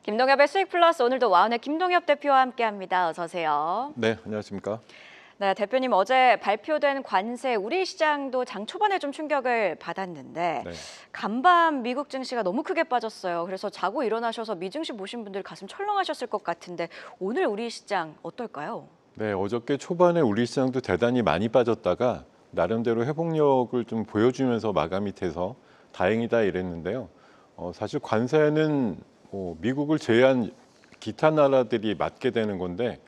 김동엽의 수익 플러스 오늘도 와운의 김동엽 대표와 함께합니다. 어서 오세요. 네, 안녕하십니까? 네, 대표님 어제 발표된 관세 우리 시장도 장 초반에 좀 충격을 받았는데 네. 간밤 미국 증시가 너무 크게 빠졌어요. 그래서 자고 일어나셔서 미증시 보신 분들 가슴 철렁하셨을 것 같은데 오늘 우리 시장 어떨까요? 네, 어저께 초반에 우리 시장도 대단히 많이 빠졌다가 나름대로 회복력을 좀 보여주면서 마감이 돼서 다행이다 이랬는데요. 사실 관세는 미국을 제외한 기타 나라들이 맞게 되는 건데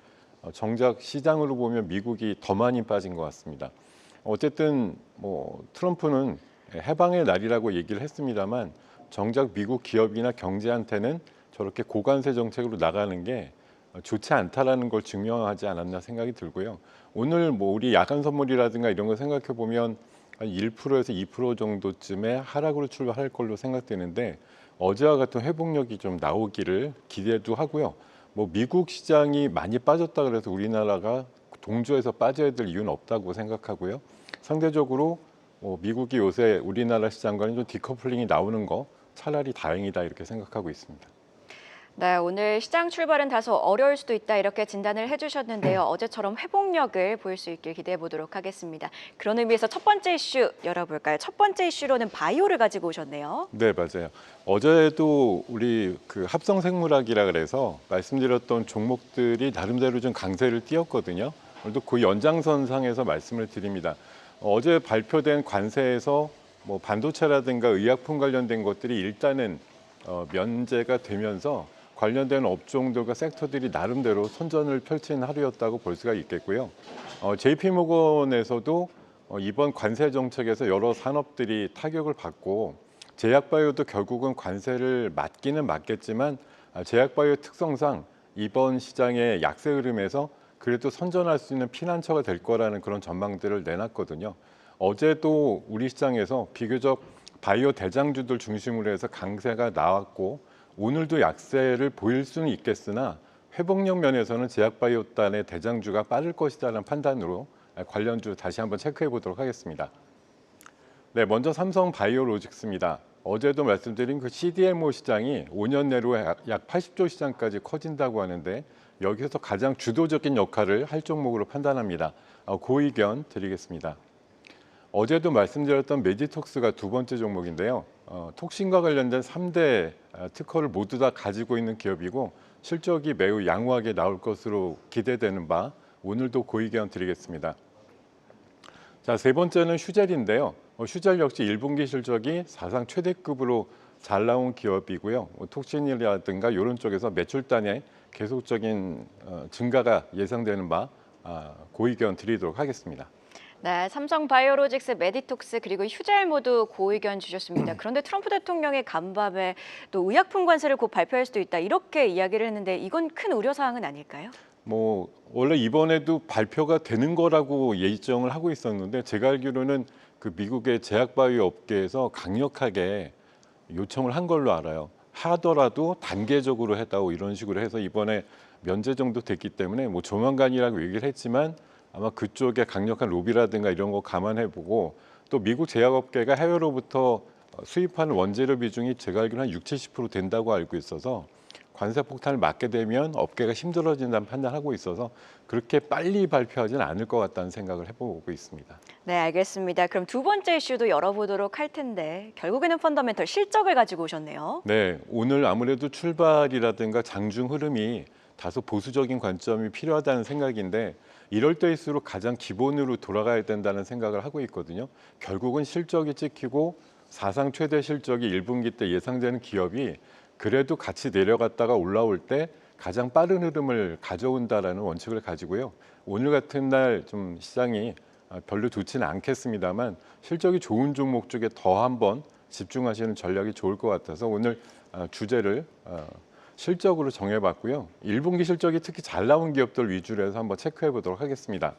정작 시장으로 보면 미국이 더 많이 빠진 것 같습니다. 어쨌든 트럼프는 해방의 날이라고 얘기를 했습니다만 정작 미국 기업이나 경제한테는 저렇게 고관세 정책으로 나가는 게 좋지 않다라는 걸 증명하지 않았나 생각이 들고요. 오늘 우리 야간 선물이라든가 이런 거 생각해 보면 한 1%에서 2% 정도쯤의 하락으로 출발할 걸로 생각되는데 어제와 같은 회복력이 좀 나오기를 기대도 하고요. 미국 시장이 많이 빠졌다 그래서 우리나라가 동조해서 빠져야 될 이유는 없다고 생각하고요. 상대적으로 미국이 요새 우리나라 시장과는 좀 디커플링이 나오는 거 차라리 다행이다 이렇게 생각하고 있습니다. 네, 오늘 시장 출발은 다소 어려울 수도 있다 이렇게 진단을 해주셨는데요. 어제처럼 회복력을 보일 수 있길 기대해 보도록 하겠습니다. 그런 의미에서 첫 번째 이슈 열어볼까요? 첫 번째 이슈로는 바이오를 가지고 오셨네요. 네, 맞아요. 어제도 우리 그 합성생물학이라 그래서 말씀드렸던 종목들이 나름대로 좀 강세를 띄었거든요. 오늘도 그 연장선상에서 말씀을 드립니다. 어제 발표된 관세에서 반도체라든가 의약품 관련된 것들이 일단은 면제가 되면서 관련된 업종들과 섹터들이 나름대로 선전을 펼친 하루였다고 볼 수가 있겠고요. JP모건에서도 이번 관세 정책에서 여러 산업들이 타격을 받고 제약바이오도 결국은 관세를 맞기는 맞겠지만 제약바이오 특성상 이번 시장의 약세 흐름에서 그래도 선전할 수 있는 피난처가 될 거라는 그런 전망들을 내놨거든요. 어제도 우리 시장에서 비교적 바이오 대장주들 중심으로 해서 강세가 나왔고 오늘도 약세를 보일 수는 있겠으나 회복력 면에서는 제약바이오단의 대장주가 빠를 것이라는 판단으로 관련주 다시 한번 체크해 보도록 하겠습니다. 네, 먼저 삼성바이오로직스입니다. 어제도 말씀드린 그 CDMO 시장이 5년 내로 약 80조 시장까지 커진다고 하는데 여기서 가장 주도적인 역할을 할 종목으로 판단합니다. 그 의견 드리겠습니다. 어제도 말씀드렸던 메디톡스가 두 번째 종목인데요. 톡신과 관련된 3대 특허를 모두 다 가지고 있는 기업이고 실적이 매우 양호하게 나올 것으로 기대되는 바 오늘도 그 의견 드리겠습니다. 자, 세 번째는 휴젤인데요. 휴젤 역시 1분기 실적이 사상 최대급으로 잘 나온 기업이고요. 톡신이라든가 이런 쪽에서 매출단의 계속적인 증가가 예상되는 바 그 의견 드리도록 하겠습니다. 네, 삼성바이오로직스, 메디톡스 그리고 휴젤 모두 고의견 주셨습니다. 그런데 트럼프 대통령이 간밤에 또 의약품 관세를 곧 발표할 수도 있다 이렇게 이야기를 했는데 이건 큰 우려사항은 아닐까요? 원래 이번에도 발표가 되는 거라고 예정을 하고 있었는데 제가 알기로는 그 미국의 제약바이오 업계에서 강력하게 요청을 한 걸로 알아요. 하더라도 단계적으로 해다오 이런 식으로 해서 이번에 면제 정도 됐기 때문에 조만간이라고 얘기를 했지만 아마 그쪽에 강력한 로비라든가 이런 거 감안해보고 또 미국 제약업계가 해외로부터 수입하는 원재료 비중이 제가 알기로는 한 60~70% 된다고 알고 있어서 관세 폭탄을 맞게 되면 업계가 힘들어진다는 판단하고 있어서 그렇게 빨리 발표하지는 않을 것 같다는 생각을 해보고 있습니다. 네, 알겠습니다. 그럼 두 번째 이슈도 열어보도록 할 텐데 결국에는 펀더멘털 실적을 가지고 오셨네요. 네, 오늘 아무래도 출발이라든가 장중 흐름이 다소 보수적인 관점이 필요하다는 생각인데 이럴 때일수록 가장 기본으로 돌아가야 된다는 생각을 하고 있거든요. 결국은 실적이 찍히고 사상 최대 실적이 1분기 때 예상되는 기업이 그래도 같이 내려갔다가 올라올 때 가장 빠른 흐름을 가져온다라는 원칙을 가지고요. 오늘 같은 날 좀 시장이 별로 좋지는 않겠습니다만 실적이 좋은 종목 쪽에 더 한번 집중하시는 전략이 좋을 것 같아서 오늘 주제를 실적으로 정해봤고요. 1분기 실적이 특히 잘 나온 기업들 위주로 해서 한번 체크해 보도록 하겠습니다.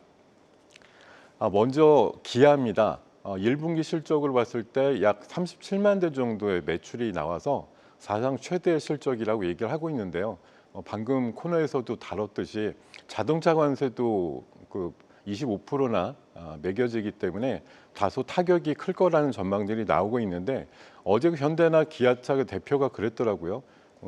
먼저 기아입니다. 1분기 실적을 봤을 때 약 37만 대 정도의 매출이 나와서 사상 최대 실적이라고 얘기를 하고 있는데요. 방금 코너에서도 다뤘듯이 자동차 관세도 그 25%나 매겨지기 때문에 다소 타격이 클 거라는 전망들이 나오고 있는데 어제 현대나 기아차 그 대표가 그랬더라고요.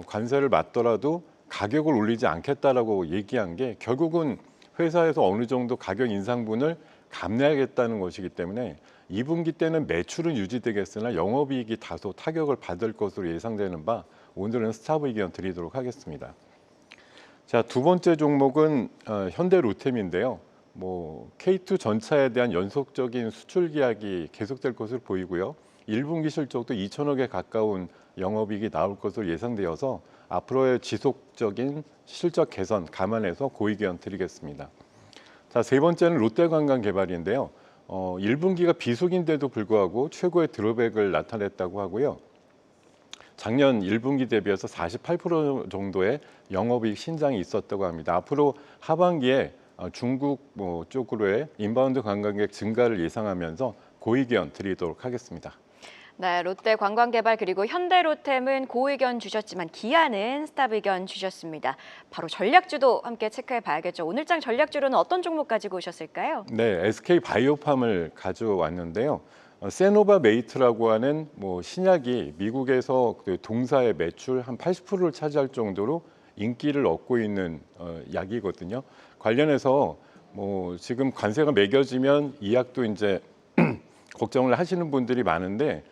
관세를 맞더라도 가격을 올리지 않겠다라고 얘기한 게 결국은 회사에서 어느 정도 가격 인상분을 감내하겠다는 것이기 때문에 2분기 때는 매출은 유지되겠으나 영업이익이 다소 타격을 받을 것으로 예상되는 바 오늘은 스탑 의견 드리도록 하겠습니다. 자, 두 번째 종목은 현대로템인데요. K2 전차에 대한 연속적인 수출 계약이 계속될 것으로 보이고요. 1분기 실적도 2천억에 가까운 영업이익이 나올 것으로 예상되어서 앞으로의 지속적인 실적 개선 감안해서 고의견 드리겠습니다. 자, 세 번째는 롯데관광개발인데요. 1분기가 비수기인데도 불구하고 최고의 드롭백을 나타냈다고 하고요. 작년 1분기 대비해서 48% 정도의 영업이익 신장이 있었다고 합니다. 앞으로 하반기에 중국 쪽으로의 인바운드 관광객 증가를 예상하면서 고의견 드리도록 하겠습니다. 네, 롯데관광개발 그리고 현대로템은 고의견 주셨지만 기아는 스탑 의견 주셨습니다. 바로 전략주도 함께 체크해 봐야겠죠. 오늘장 전략주로는 어떤 종목 가지고 오셨을까요? 네, SK 바이오팜을 가져왔는데요. 세노바메이트라고 하는 신약이 미국에서 그 동사의 매출 한 80%를 차지할 정도로 인기를 얻고 있는 약이거든요. 관련해서 지금 관세가 매겨지면 이 약도 이제 걱정을 하시는 분들이 많은데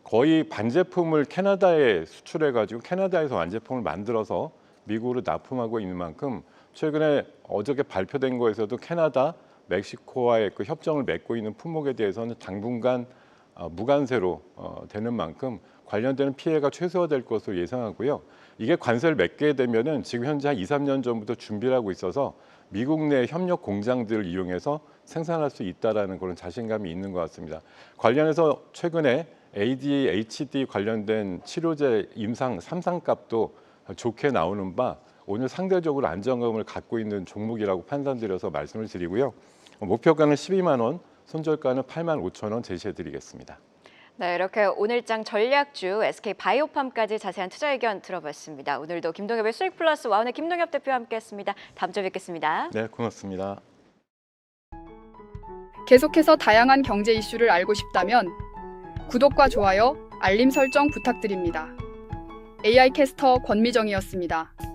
거의 반제품을 캐나다에 수출해가지고 캐나다에서 완제품을 만들어서 미국으로 납품하고 있는 만큼 최근에 어저께 발표된 거에서도 캐나다, 멕시코와의 그 협정을 맺고 있는 품목에 대해서는 당분간 무관세로 되는 만큼 관련되는 피해가 최소화될 것으로 예상하고요. 이게 관세를 맺게 되면은 지금 현재 한 2, 3년 전부터 준비를 하고 있어서 미국 내 협력 공장들을 이용해서 생산할 수 있다라는 그런 자신감이 있는 것 같습니다. 관련해서 최근에 ADHD 관련된 치료제 임상 3상값도 좋게 나오는 바 오늘 상대적으로 안정감을 갖고 있는 종목이라고 판단드려서 말씀을 드리고요. 목표가는 12만 원, 손절가는 8만 5천 원 제시해 드리겠습니다. 네, 이렇게 오늘장 전략주 SK 바이오팜까지 자세한 투자 의견 들어봤습니다. 오늘도 김동엽의 수익 플러스 와운의 김동엽 대표와 함께했습니다. 다음 주에 뵙겠습니다. 네, 고맙습니다. 계속해서 다양한 경제 이슈를 알고 싶다면 구독과 좋아요, 알림 설정 부탁드립니다. AI 캐스터 권미정이었습니다.